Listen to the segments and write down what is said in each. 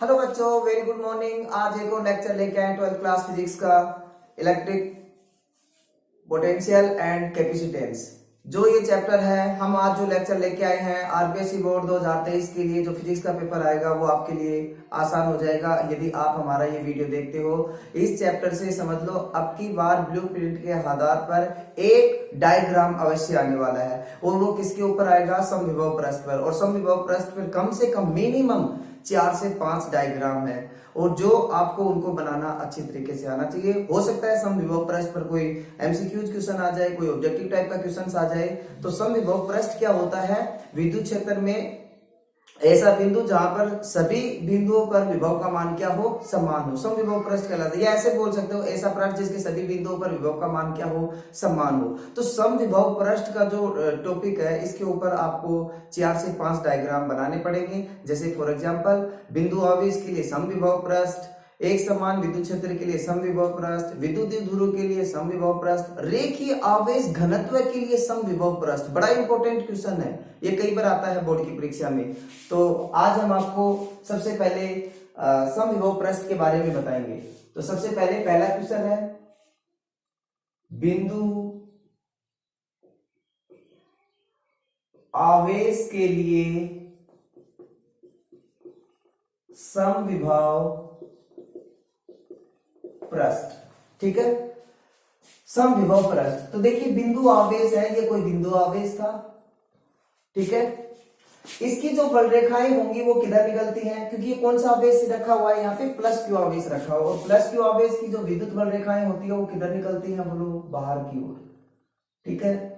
Hello बच्चों, very good morning. आज एक और लेक्चर लेके आए 12th क्लास फिजिक्स का, इलेक्ट्रिक पोटेंशियल एंड कैपेसिटेंस। जो ये चैप्टर है, हम आज जो लेक्चर लेके आए हैं आरपीएससी बोर्ड 2023 के लिए जो फिजिक्स का पेपर आएगा वो आपके लिए आसान हो जाएगा यदि आप हमारा ये वीडियो देखते हो। इस चैप्टर से समझ लो अब की बार ब्लूप्रिंट के आधार पर एक डायग्राम अवश्य आने वाला है और वो किसके ऊपर आएगा? समविभव पृष्ठ पर। और समविभव पृष्ठ पर कम से कम मिनिमम 4 से 5 डायग्राम है और जो आपको उनको बनाना अच्छी तरीके से आना चाहिए। हो सकता है समविभव पृष्ठ पर कोई एमसीक्यूज क्वेश्चन आ जाए, कोई ऑब्जेक्टिव टाइप का क्वेश्चन आ जाए। तो समविभव पृष्ठ क्या होता है? विद्युत क्षेत्र में ऐसा बिंदु जहां पर सभी बिंदुओं पर विभव का मान क्या हो? समान हो, समविभव पृष्ठ कहलाता है। या ऐसे बोल सकते हो ऐसा पृष्ठ जिसके सभी बिंदुओं पर विभव का मान क्या हो? समान हो। तो समविभव पृष्ठ का जो टॉपिक है इसके ऊपर आपको 4 से 5 डायग्राम बनाने पड़ेंगे। जैसे फॉर एग्जांपल बिंदु आवेश के लिए समविभव पृष्ठ, एक समान विद्युत क्षेत्र के लिए समविभव पृष्ठ, विद्युत ध्रुव के लिए समविभव पृष्ठ, रेखीय आवेश घनत्व के लिए समविभव पृष्ठ। बड़ा इंपॉर्टेंट क्वेश्चन है, ये कई बार आता है बोर्ड की परीक्षा में। तो आज हम आपको सबसे पहले समविभव पृष्ठ के बारे में बताएंगे। तो सबसे पहले पहला क्वेश्चन है, बिंदु आवेश के लिए समविभव पृष्ठ। ठीक है, समविभव पृष्ठ। तो देखिए बिंदु आवेश है, ये कोई बिंदु आवेश था। ठीक है, इसकी जो बल रेखाएं होंगी वो किधर निकलती हैं? क्योंकि ये कौन सा आवेश रखा हुआ है यहाँ पे? प्लस क्यू आवेश रखा हुआ। और प्लस क्यू आवेश की जो विद्युत बल रेखाएं होती है वो किधर निकलती हैं? बोलो, बाहर की ओर। ठीक है,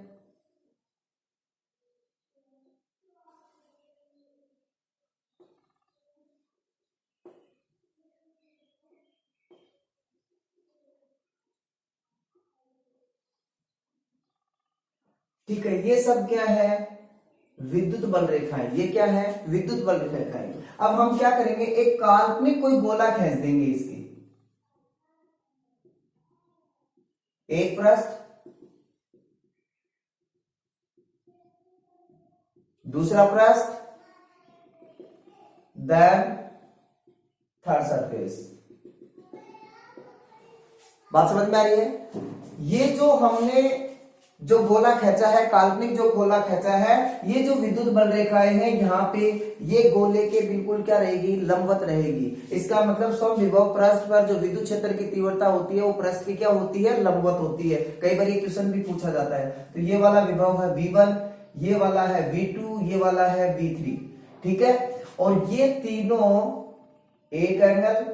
ठीक है, ये सब क्या है? विद्युत बल रेखाएं। ये क्या है? विद्युत बल रेखाएं। अब हम क्या करेंगे, एक काल्पनिक कोई गोला खींच देंगे इसकी। एक पृष्ठ, दूसरा पृष्ठ, देन थर्ड सरफेस। बात समझ में आ रही है? ये जो हमने जो गोला खींचा है, काल्पनिक जो गोला खींचा है, ये जो विद्युत बल रेखाएं हैं यहाँ पे, ये गोले के बिल्कुल क्या रहेगी? लंबवत रहेगी। इसका मतलब समविभव पृष्ठ पर जो विद्युत क्षेत्र की तीव्रता होती है वो पृष्ठ की क्या होती है? लंबवत होती है। कई बार ये क्वेश्चन भी पूछा जाता है। तो ये वाला विभव है V1, ये वाला है V2, ये वाला है V3। ठीक है, और ये तीनों एक एंगल,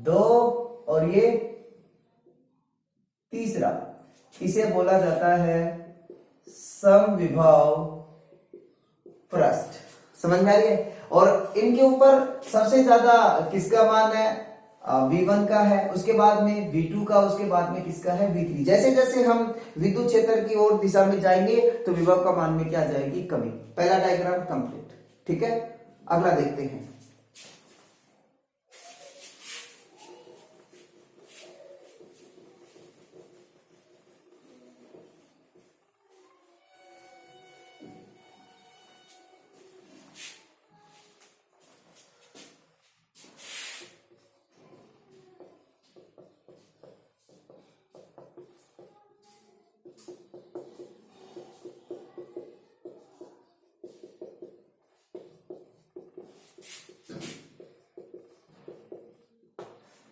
दो, और ये तीसरा, इसे बोला जाता है समविभव पृष्ठ। समझ में आ रही है? और इनके ऊपर सबसे ज्यादा किसका मान है? V1 का है, उसके बाद में V2 का, उसके बाद में किसका है? V3। जैसे जैसे हम विद्युत क्षेत्र की ओर दिशा में जाएंगे तो विभव का मान में क्या जाएगी? कमी। पहला डायग्राम कंप्लीट। ठीक है, अगला देखते हैं।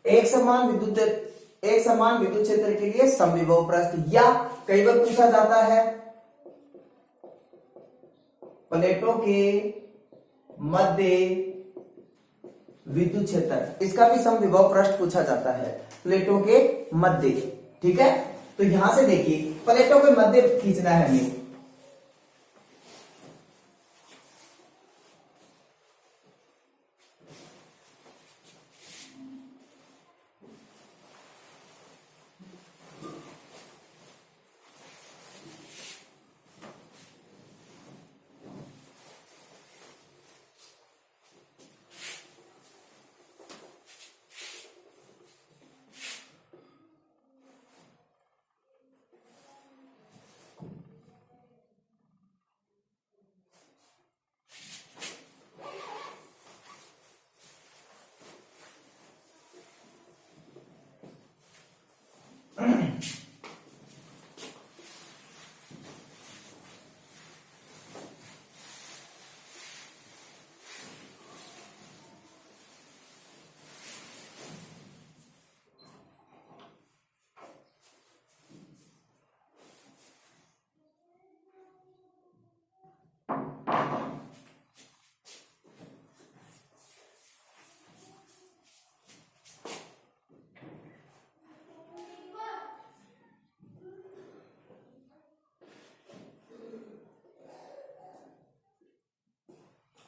एक समान विद्युत क्षेत्र के लिए समविभव पृष्ठ, या कई बार पूछा जाता है प्लेटों के मध्य विद्युत क्षेत्र, इसका भी समविभव पृष्ठ पूछा जाता है, प्लेटों के मध्य। ठीक है, तो यहां से देखिए प्लेटों के मध्य खींचना है हमें।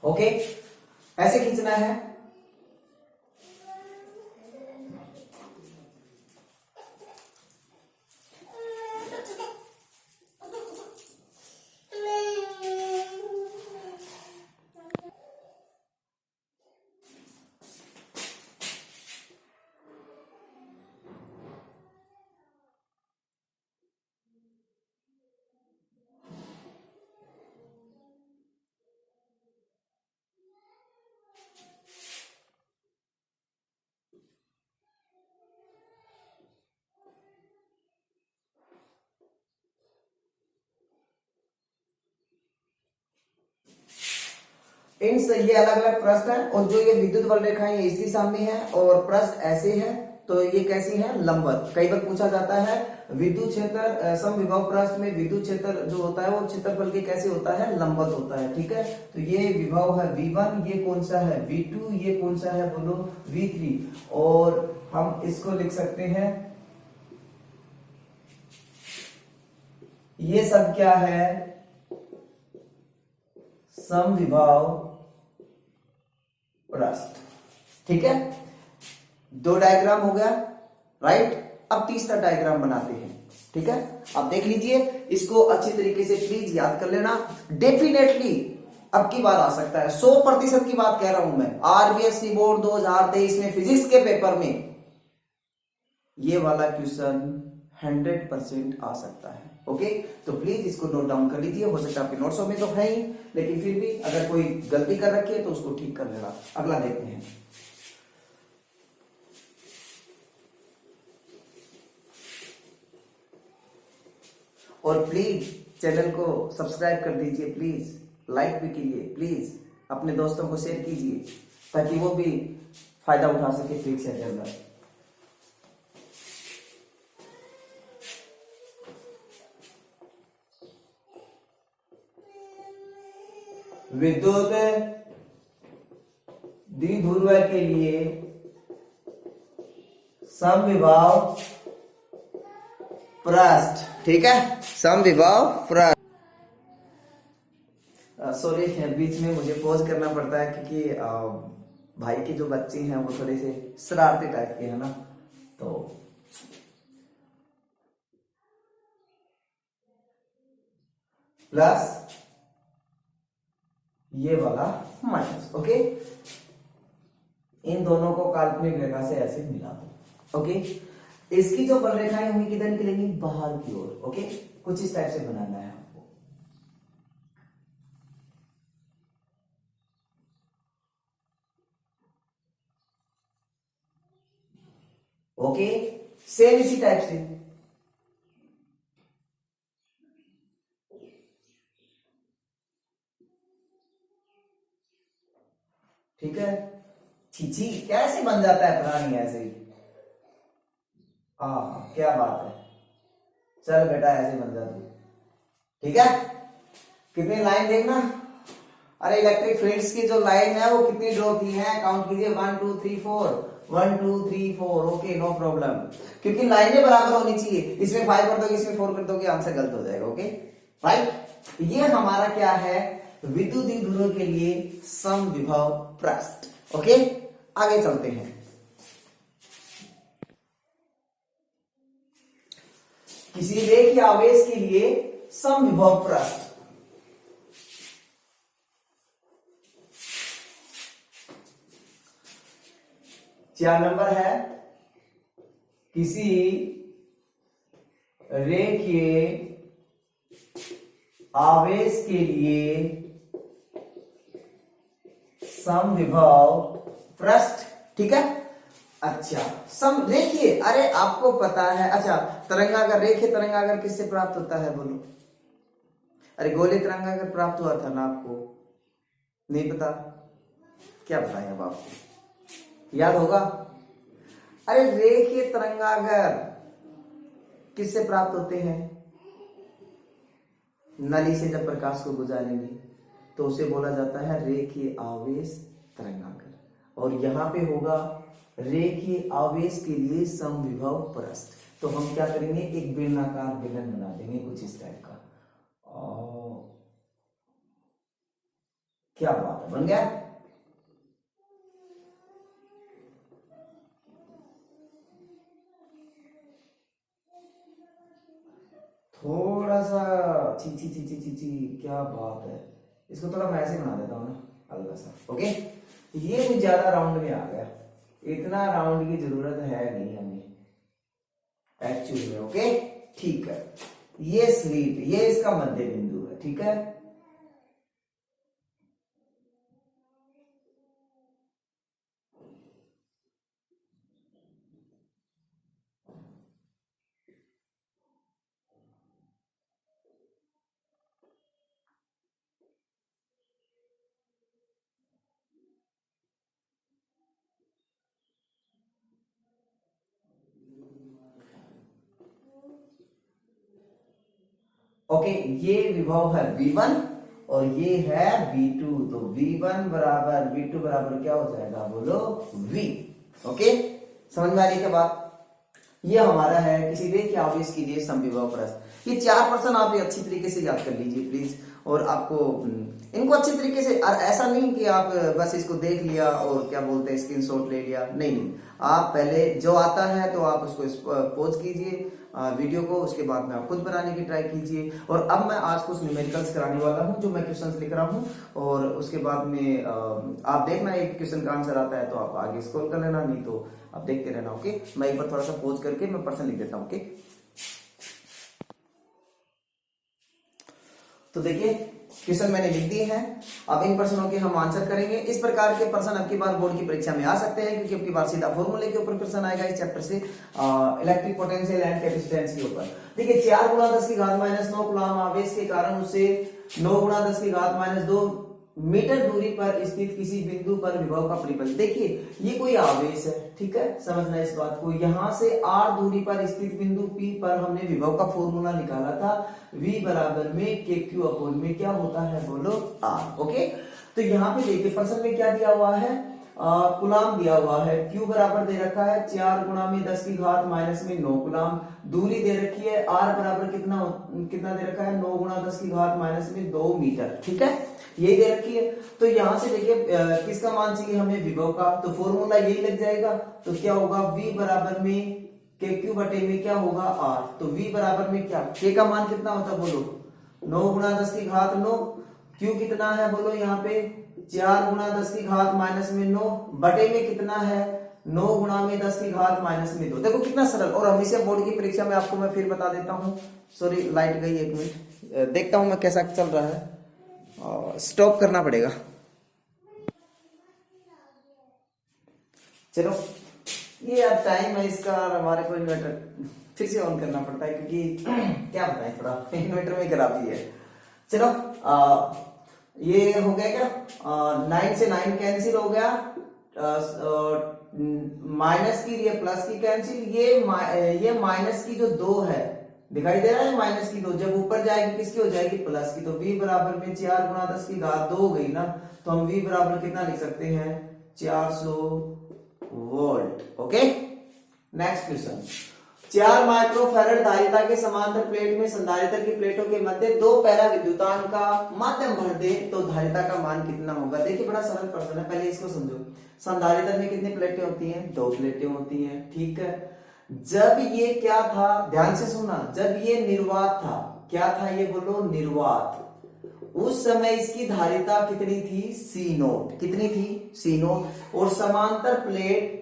ओके, ऐसे खींचना है। ये अलग अलग पृष्ठ है, और जो ये विद्युत वल रेखाएं इस दिशा में है और पृष्ठ ऐसे है, तो ये कैसी है? लंबवत। कई बार पूछा जाता है विद्युत क्षेत्र समविभव पृष्ठ में विद्युत क्षेत्र जो होता है वो क्षेत्रफल के कैसे होता है? लंबवत होता है। ठीक है, तो ये विभव है V1, ये कौन सा है? V2, ये कौन सा है? बोलो V3। और हम इसको लिख सकते हैं, ये सब क्या है? समविभव पृष्ठ। ठीक है, दो डायग्राम हो गया, राइट। अब तीसरा डायग्राम बनाते हैं। ठीक है, अब देख लीजिए, इसको अच्छी तरीके से प्लीज याद कर लेना। डेफिनेटली अब की बार आ सकता है, 100% की बात कह रहा हूं मैं। आरबीएससी बोर्ड 2023 में फिजिक्स के पेपर में ये वाला क्वेश्चन 100% आ सकता है। ओके, तो प्लीज इसको नोट डाउन कर लीजिए। हो सकता है आपके नोट्सों में तो है ही, लेकिन फिर भी अगर कोई गलती कर रखी है तो उसको ठीक कर लेना। अगला देखते हैं। और प्लीज चैनल को सब्सक्राइब कर दीजिए, प्लीज लाइक भी कीजिए, प्लीज अपने दोस्तों को शेयर कीजिए ताकि वो भी फायदा उठा सके फिजिक्स के अंदर। विद्युत द्विध्रुव के लिए समविभव पृष्ठ। ठीक है, समविभव पृष्ठ। सॉरी, बीच में मुझे पॉज करना पड़ता है क्योंकि भाई के जो बच्चे हैं वो थोड़े से शरारती टाइप के हैं ना, तो प्लस ये वाला माइनस। ओके, इन दोनों को काल्पनिक रेखा से ऐसे मिला दो। ओके, इसकी जो बल रेखाएं होंगी किधर निकलेंगी? बाहर की ओर। ओके, कुछ इस टाइप से बनाना है आपको। ओके, सेम इसी टाइप से। ठीक है, छी कैसे बन जाता है प्राणी ऐसे ही। क्या बात है, चल बेटा ऐसे बन जा तू। ठीक है, कितनी लाइन देखना। अरे इलेक्ट्रिक फील्ड्स की जो लाइन है वो कितनी ड्रॉ की है? काउंट कीजिए, 1 2 3 4, 1 2 3 4। ओके, नो प्रॉब्लम, क्योंकि लाइनें बराबर होनी चाहिए। इसमें 5 कर दोगे, इसमें 4 कर दोगे, आंसर गलत हो जाएगा। Okay, right. ये हमारा क्या है? विद्युत द्विध्रुव के लिए समविभव पृष्ठ। ओके, आगे चलते हैं। किसी रेखीय आवेश के लिए समविभव पृष्ठ। चार नंबर है, किसी रेखीय आवेश के लिए समविभव पृष्ठ। ठीक है, अच्छा रेखीय, अरे आपको पता है। अच्छा, तरंगागर, रेखीय तरंगागर किससे प्राप्त होता है? बोलो। अरे गोलीय तरंगागर प्राप्त हुआ था ना आपको, नहीं पता? क्या बताएं अब आपको, याद होगा? अरे रेखीय तरंगागर किससे प्राप्त होते हैं? नली से जब प्रकाश को गुजारेंगे तो उसे बोला जाता है रेखीय आवेश तरंगागर। और यहां पे होगा रेखीय आवेश के लिए समविभव पृष्ठ। तो हम क्या करेंगे? एक बेलनाकार बेलन बना देंगे कुछ इस टाइप का। क्या बात है, बन गया। थोड़ा सा ची ची ची ची ची ची, क्या बात है, इसको थोड़ा मैं ऐसे बना देता हूँ ना हल्का सा। ओके, ये कुछ ज्यादा राउंड में आ गया, इतना राउंड की जरूरत है नहीं हमें एक्चुअली में। ओके ठीक है, ये स्लीट, ये इसका मध्य बिंदु है, ठीक है। ओके, ये विभव है V1 और ये है V2, तो V1 बराबर V2 बराबर क्या हो जाएगा, बोलो V। ओके, समझ में आ रही है बात। ये हमारा है किसी देखिए आवेश कीजिए समविभव प्रश्न। ये 4 प्रश्न आप अच्छी तरीके से याद कर लीजिए प्लीज, और आपको इनको अच्छे तरीके से, और ऐसा नहीं कि आप बस इसको देख लिया और क्या बोलते हैं स्क्रीनशॉट ले लिया, नहीं, आप पहले जो आता है तो आप उसको पॉज कीजिए वीडियो को, उसके बाद में आप खुद बनाने की ट्राई कीजिए। और अब मैं आज कुछ न्यूमेरिकल्स कराने वाला हूं जो मैं क्वेश्चंस लिख रहा हूं, और उसके बाद में आप देखना एक क्वेश्चन का आंसर आता है तो आप आगे स्क्रॉल कर लेना, नहीं तो आप देखते रहना। ओके, मैं एक बार थोड़ा सा पॉज करके मैं प्रश्न लिख देता हूं। ओके, तो देखिए क्वेश्चन मैंने लिख दिए हैं, अब इन प्रश्नों के हम आंसर करेंगे। इस प्रकार के प्रश्न अब की बार बोर्ड की परीक्षा में आ सकते हैं, क्योंकि अब की बार सीधा फॉर्मूले के ऊपर प्रश्न आएगा इस चैप्टर से, इलेक्ट्रिक पोटेंशियल एंड कैपेसिटेंस के ऊपर। देखिए 4 गुणा 10 की घात माइनस 9 कूलम आवेश के कारण उससे 9 गुणा 10 की घात माइनस 2 मीटर दूरी पर स्थित किसी बिंदु पर विभव का परिबल। देखिए ये कोई आवेश है, ठीक है, समझना इस बात को। यहां से r दूरी पर स्थित बिंदु P पर हमने विभव का फॉर्मूला निकाला था, V बराबर में KQ अपॉन में क्या होता है, बोलो R। ओके, तो यहाँ पे देखिए प्रश्न में क्या दिया हुआ है, कुलाम दिया हुआ है, Q बराबर दे रखा है 4 गुणा में 10 की घात माइनस में 9 कुलाम, दूरी दे रखी है R बराबर कितना दे रखा है, 9 गुणा 10 की घात माइनस में 2 मीटर, ठीक है, ये दे रखी है। तो यहां से देखिए किसका मान चाहिए हमें, विभव का, तो फॉर्मूला यही लग जाएगा। तो क्या होगा, V बराबर में KQ बटे में क्या होगा R, तो V बराबर में क्या, K का मान कितना होता है, बोलो 9 गुणा 10 की घात 9, Q कितना है, बोलो यहाँ पे 4 गुणा 10 की घात माइनस में 9 बटे में कितना है, 9 गुणा में 10 की घात माइनस में 2। देखो कितना सरल, और हमेशा बोर्ड की परीक्षा में आपको मैं फिर बता देता हूँ, सॉरी लाइट गई, एक मिनट देखता हूं मैं कैसा चल रहा है, स्टॉप करना पड़ेगा। चलो ये अब टाइम है इसका, हमारे को इन्वर्टर फिर से ऑन करना पड़ता है, क्योंकि क्या बताएं थोड़ा इन्वर्टर में खराबी है। चलो ये हो गया क्या, 9 से 9 कैंसिल हो गया, माइनस की ये प्लस की कैंसिल, ये माइनस की जो 2 है दिखाई दे रहा है, माइनस की 2 जब ऊपर जाएगी किसकी हो जाएगी, प्लस की। तो V बराबर में 4 गुणा 10 की घात 2 हो गई ना, तो हम V बराबर कितना लिख सकते हैं, 400 volt. Okay, next question, 4 microfarad धारिता के समांतर प्लेट में संधारित्र की प्लेटों के मध्य 2 पैरा विद्युतान का माध्यम भर दे तो धारिता का मान कितना होगा। देखिए बड़ा सरल प्रश्न है, पहले इसको समझो। संधारित्र में कितनी प्लेटें होती हैं, 2 प्लेटें होती हैं, ठीक है। जब ये क्या था, ध्यान से सुना, जब ये निर्वात था, क्या था ये, बोलो निर्वात, उस समय इसकी धारिता कितनी थी, C0, कितनी थी, C0। और समांतर प्लेट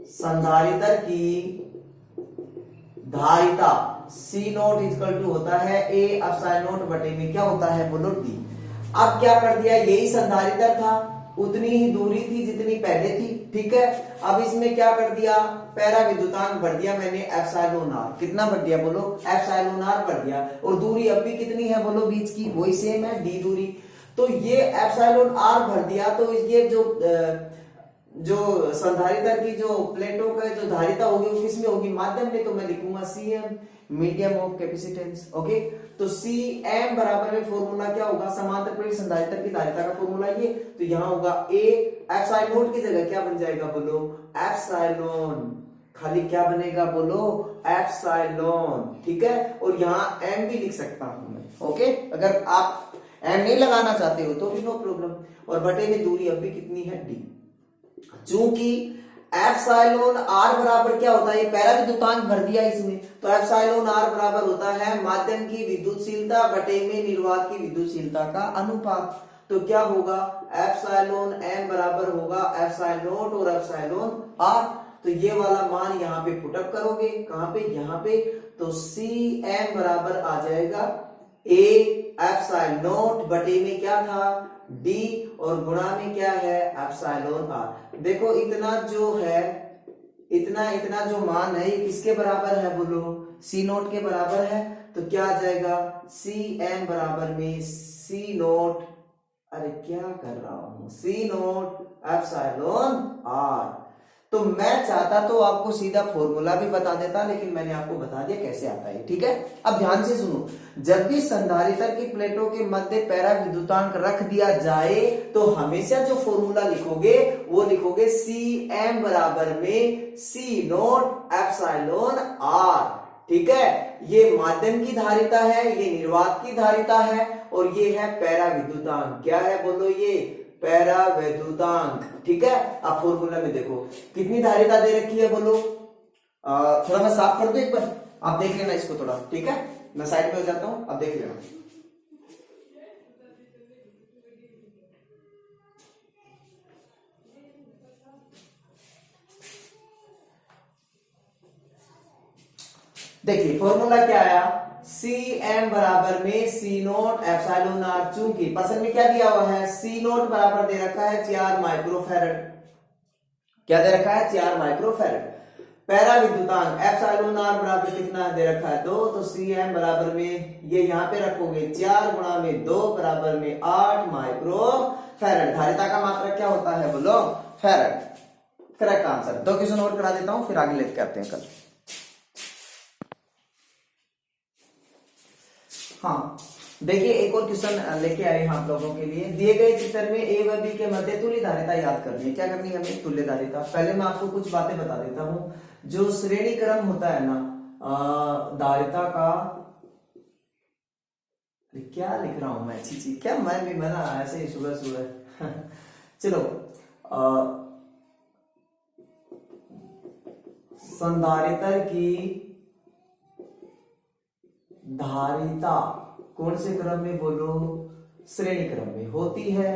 संधारित्र की धारिता C0 इक्वल टू होता है A एप्सिलॉन नॉट बटे में क्या होता है, बोलो D। अब क्या कर दिया, यही संधारित्र था, उतनी ही दूरी थी जितनी पहले थी, ठीक है। अब इसमें क्या कर दिया, पैरा विद्युतांक भर दिया मैंने एप्सिलॉन r, कितना भर दिया, बोलो एप्सिलॉन r भर दिया, और दूरी अब भी कितनी है, बोलो बीच की, वही सेम है d दूरी। तो ये एप्सिलॉन r भर दिया, तो ये जो संधारित्र की जो प्लेटों का जो धारिता होगी वो किसमें होगी, माध्यम में, तो मैं लिखूंगा Cm, medium of capacitance. Okay, तो Cm बराबर में फॉर्मूला क्या होगा, समांतर प्लेट संधारित्र की धारिता का फॉर्मूला ये, तो यहां होगा A, एप्सिलॉन नॉट की जगह क्या बन जाएगा, बोलो एप्सिलॉन खाली क्या बनेगा बोलो, एप्सिलॉन। ठीक है, और यहाँ एम भी लिख सकता हूं मैं। ओके, अगर आप एम नहीं लगाना चाहते हो तो भी नो प्रॉब्लम। और बटे में दूरी अब भी कितनी है, डी। चूंकि एप्सिलॉन आर बराबर क्या होता है, ये पहला विद्युतांक भर दिया इसमें, तो एप्सिलॉन आर बराबर होता है माध्यम की विद्युतशीलता बटे में निर्वात की विद्युतशीलता का अनुपात। तो क्या होगा, एप्सिलॉन एम बराबर होगा एप्सिलॉन नॉट और एप्सिलॉन आर। तो ये वाला मान यहाँ पे पुटअप करोगे, कहां पे, यहाँ पे। तो सी एम बराबर आ जाएगा ए एप्सिलॉन नॉट बटे में क्या था, डी, और गुणा में क्या है, एप्सिलॉन आर। देखो इतना जो है, इतना जो मान है ये किसके बराबर है बोलो, सी नोट के बराबर है। तो क्या आ जाएगा, सी एम बराबर में सी नोट, अरे क्या कर रहा हूं, सी नोट एप्सिलॉन आर। तो मैं चाहता तो आपको सीधा फॉर्मूला भी बता देता, लेकिन मैंने आपको बता दिया कैसे आता है। ठीक है, अब ध्यान से सुनो, जब भी संधारित्र की प्लेटों के मध्य पैरा विद्युतांक रख दिया जाए तो हमेशा जो फॉर्मूला लिखोगे वो लिखोगे सी एम बराबर में सी नोट एप्सिलॉन आर। ठीक है, ये माध्यम की धारिता है, ये निर्वात की धारिता है, और ये है पैरा विद्युतांक। क्या है बोलो, ये पैरा विद्युतांक। ठीक है, आप फॉर्मूला में देखो कितनी धारिता दे रखी है बोलो। थोड़ा मैं साफ कर दूं एक बार, आप देख लेना इसको थोड़ा। ठीक है, मैं साइड पे हो जाता हूं, आप देख लेना। देखिए फॉर्मूला क्या आया, सी एम बराबर में सी नोट एप्सिलॉन आर। चूंकि प्रश्न में क्या दिया हुआ है, सी नोट बराबर दे रखा है 4 माइक्रोफैरड। क्या दे रखा है, 4 माइक्रोफैरड। पैरा विद्युतांक एप्सिलॉन आर बराबर कितना दे रखा है, 2। तो सी एम बराबर में ये यहां पे रखोगे 4 गुणा में 2 बराबर में 8 माइक्रोफैरड। धारिता का मात्रक क्या होता है बोलो, फैरड। Correct answer. 2 क्वेश्चन और करा देता हूं, फिर आगे लेके आते हैं कल। हाँ देखिए, एक और क्वेश्चन लेके आए हैं आप लोगों के लिए। दिए गए चित्र में ए व बी के मध्य तुल्य धारिता याद करनी है। क्या करनी है हमें, तुल्य धारिता। पहले मैं आपको कुछ बातें बता देता हूं। जो श्रेणी क्रम होता है ना धारिता का, क्या लिख रहा हूं मैं, अच्छी क्या मैं भी ना ऐसे ही सुबह सुबह चलो, संधारित्र की धारिता कौन से क्रम में बोलो, श्रेणी क्रम में होती है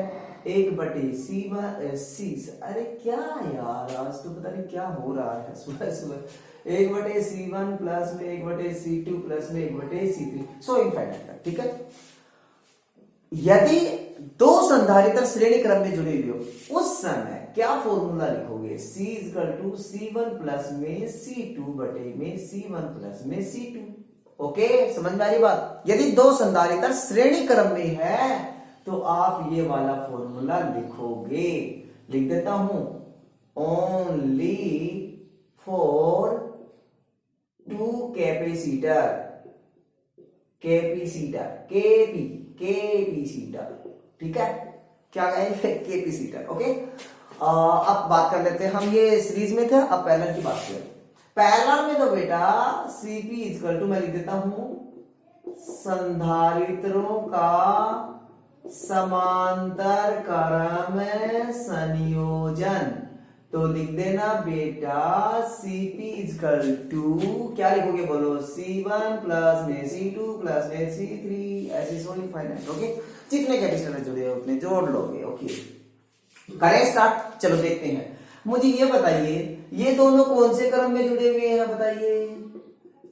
1/C1 सी। अरे क्या यार, आज तो पता नहीं क्या हो रहा है सुबह सुबह। 1/C1 प्लस में 1/C2 प्लस में 1/C3 सो इनफाइनाइट। ठीक है, यदि 2 संधारित्र श्रेणी क्रम में जुड़े हुए हो उस समय क्या फॉर्मूला लिखोगे, C=C1 प्लस में C2 बटे में C1 प्लस में C2। ओके, समझ में आ रही बात। यदि 2 संधारित्र श्रेणी क्रम में है तो आप ये वाला फॉर्मूला लिखोगे। लिख देता हूं, ओनली फॉर 2 कैपेसिटर, कैपेसिटर। ठीक है, क्या कहेंगे, कैपेसिटर। ओके, अब बात कर लेते हैं हम, ये सीरीज में था, अब पैरेलल की बात करें। पैरेलल में तो बेटा Cp इक्वल टू मैं लिख देता हूं संधारित्रों का समांतर क्रम संयोजन। तो लिख देना बेटा Cp इक्वल टू क्या लिखोगे बोलो, C1 प्लस में C2 प्लस में C3 ऐसे सो इनफाइनाइट। ओके, जितने कैपेसिटर जुड़े हो उतने जोड़ लोगे। ओके, करें स्टार्ट। चलो देखते हैं, मुझे ये बताइए ये दोनों कौन से क्रम में जुड़े हुए हैं, बताइए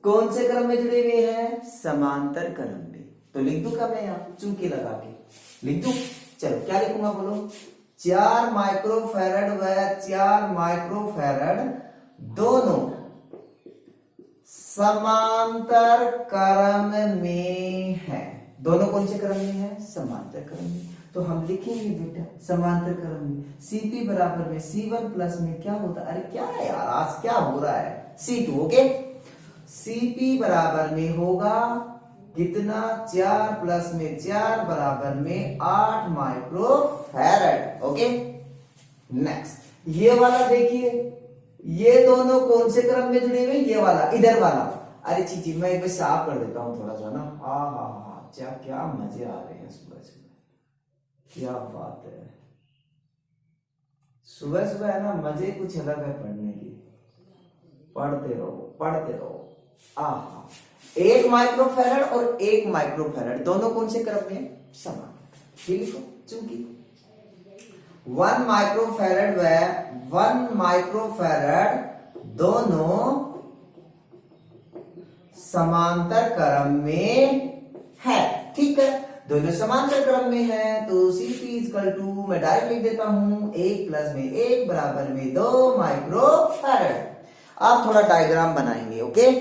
कौन से क्रम में जुड़े हुए हैं, समांतर क्रम में। तो लिख दूं क्या मैं यहाँ चूंकि लगा के लिख दूं। चलो क्या लिखूंगा बोलो, 4 माइक्रोफैरड व 4 माइक्रोफैरड दोनों समांतर क्रम में है। दोनों कौन से क्रम में है, समांतर क्रम में। तो हम लिखेंगे बेटा समांतर क्रम में Cp बराबर में C1 प्लस में क्या होता है, अरे क्या है यार आज क्या हो रहा है, C2। ओके, Cp बराबर में होगा कितना, 4 प्लस में 4 बराबर में 8 माइक्रोफैरड। ओके, नेक्स्ट ये वाला देखिए, ये दोनों कौन से क्रम में जुड़े हुए? ये वाला, इधर वाला। अरे चीची मैं एक बार साफ कर देता हूँ थोड़ा सा ना। हाँ, क्या मजे आ रहे हैं सुबह सुबह, क्या बात है। सुबह सुबह है ना, मजे कुछ अलग है पढ़ने की। पढ़ते रहो। आहा, 1 माइक्रोफैरड और 1 माइक्रोफैरड दोनों कौन से क्रम में? समान। लिखो, चूंकि 1 माइक्रोफैरड व 1 माइक्रोफैरड दोनों समांतर क्रम में है। ठीक है, दोनों समांतर क्रम में है तो Cp इक्वल टू मैं डायरेक्ट लिख देता हूं 1 प्लस में 1 बराबर में 2 माइक्रोफैरड। आप थोड़ा डायग्राम बनाएंगे। ओके,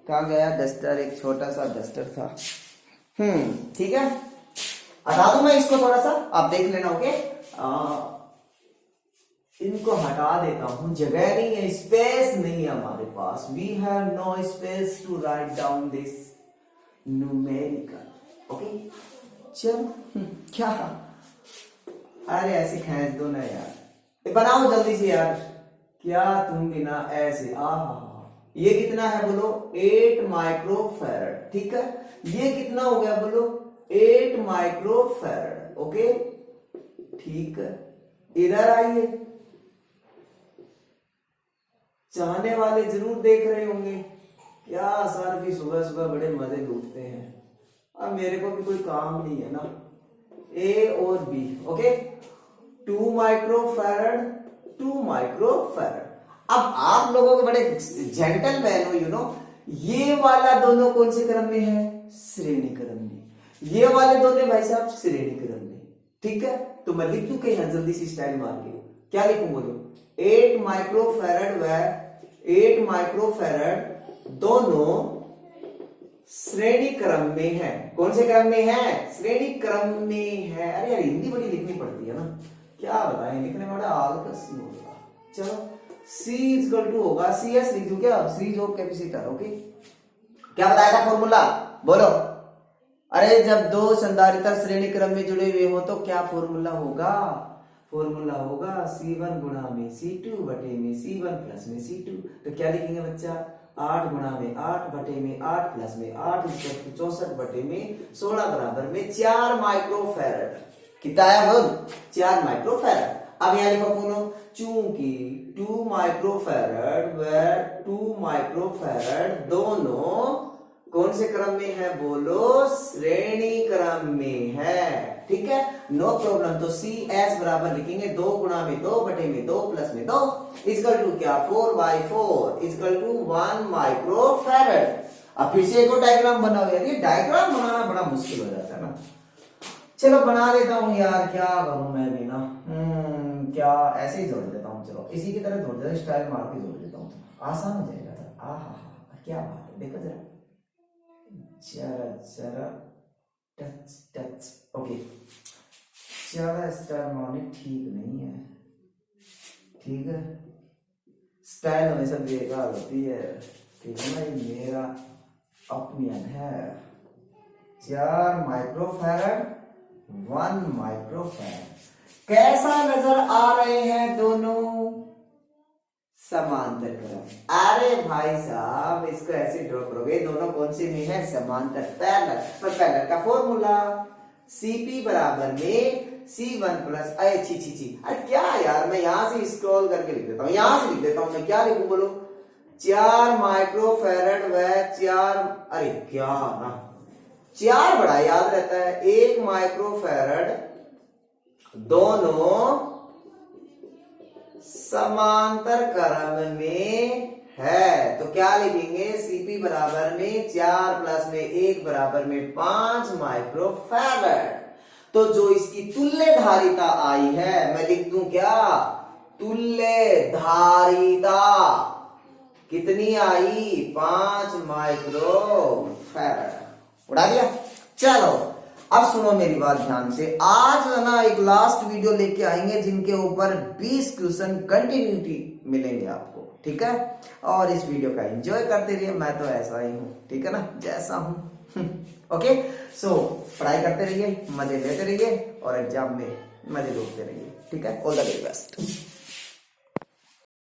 कहाँ गया डस्टर? एक छोटा सा डस्टर था। ठीक है, हटा दूं मैं इसको थोड़ा सा, आप देख लेना। ओके, इनको हटा देता हूं, जगह नहीं है, स्पेस नहीं है हमारे पास। We have no space to write down this numerical. Okay, चलो क्या, अरे ऐसे खींच दो ना यार, बनाओ जल्दी से यार। क्या तुम बिना ऐसे? ये कितना है बोलो? 8 माइक्रोफैरड। ठीक है, ये कितना हो गया बोलो? 8 माइक्रोफैरड। ओके, ठीक है, इधर आइए। चाहने वाले जरूर देख रहे होंगे क्या सर भी सुबह सुबह बड़े मजे लूटते हैं। अब मेरे को भी कोई काम नहीं है ना। ए और बी। Okay, 2 microfarad 2 microfarad. अब आप लोगों के बड़े जेंटलमैन हो, यू नो, ये वाला दोनों कौन से क्रम में है? श्रेणी क्रम में। ये वाले दोनों भाई साहब श्रेणी क्रम में। ठीक है, तो मैं लिख दूं कहीं जल्दी से स्टाइल मार के। क्या लिखूं बोलो? 8 माइक्रोफैरड व 8 माइक्रोफैरड दोनों श्रेणी क्रम में है। कौन से क्रम में है? श्रेणी क्रम में है। अरे यार, हिंदी बड़ी लिखनी पड़ती है ना, क्या बताएं, लिखने में बड़ा आलकस होगा। चलो, C इक्वल टू होगा, CS लिख दूं क्या? Series of capacitor. ओके, क्या बताया था फॉर्मूला? बोलो। अरे जब दो संधारित्र श्रेणी क्रम में जुड़े हुए हो तो क्या फॉर्मूला होगा? फॉर्मूला होगा C1 गुणा में C2 बटे में C1 प्लस में C2। तो क्या लिखेंगे बच्चा? 8 गुणा में 8 बटे में 8 प्लस में 8 64 बटे में 16 बराबर में 4 माइक्रोफैरड। कितना आया बोल? 4 माइक्रोफैरड। अब यहां लिखो पुनः, चूंकि 2 माइक्रोफैरड व 2 माइक्रोफैरड दोनों कौन से क्रम में है बोलो? श्रेणी क्रम में है। ठीक है, नो प्रॉब्लम। तो CS बराबर लिखेंगे 2 गुणा में 2 बटे में 2 प्लस में 2 इक्वल टू क्या? 4/4 इक्वल टू 1 माइक्रोफैरड। अब फिर से एक और डायग्राम बनाओ यार, ये डायग्राम बनाना बड़ा मुश्किल हो जाता है ना। चलो बना देता हूं यार, क्या करूं मैं भी ना। क्या ऐसे ही जोड़ देता हूं। चलो इसी की तरह जोड़ देता हूं, स्टाइल मार के जोड़ देता हूं, आसान हो जाएगा। क्या बात है, देखो जरा जरा टच। ओके, ज्यादा स्टाइल मारनी ठीक नहीं है। ठीक है, स्टाइल हमेशा बेकार होती है। ठीक है ना, ये मेरा ओपिनियन है। 4 माइक्रोफैरड 1 माइक्रोफैरड कैसा नजर आ रहे हैं दोनों? समांतर क्रम। अरे भाई साहब, इसको ऐसे ड्रॉ करोगे, दोनों कौन से में है? समांतर। पैरेलल। पर पैरेलल का फॉर्मूला Cp बराबर में C1 प्लस अरे क्या यार, मैं यहां से स्क्रॉल करके लिख देता हूं, यहां से लिख देता हूं। मैं क्या लिखूं बोलो? 4 माइक्रोफैरड व 4, अरे क्या ना, 4 बड़ा याद रहता है। 1 माइक्रोफैरड दोनों समांतर क्रम में है। तो क्या लिखेंगे? Cp बराबर में 4 प्लस में 1 बराबर में 5 माइक्रोफैरड। तो जो इसकी तुल्य धारिता आई है, मैं लिख दूं क्या? तुल्य धारिता कितनी आई? 5 माइक्रोफैरड। उड़ा दिया। चलो अब सुनो मेरी बात ध्यान से। आज ना एक लास्ट वीडियो लेके आएंगे जिनके ऊपर 20 क्वेश्चन कंटिन्यूटी मिलेंगे आपको। ठीक है, और इस वीडियो का एंजॉय करते रहिए। मैं तो ऐसा ही हूं, ठीक है ना, जैसा हूं। ओके, सो पढ़ाई करते रहिए, मजे लेते रहिए और एग्जाम में मजे लूटते रहिए। ठीक है, ऑल द वेरी बेस्ट।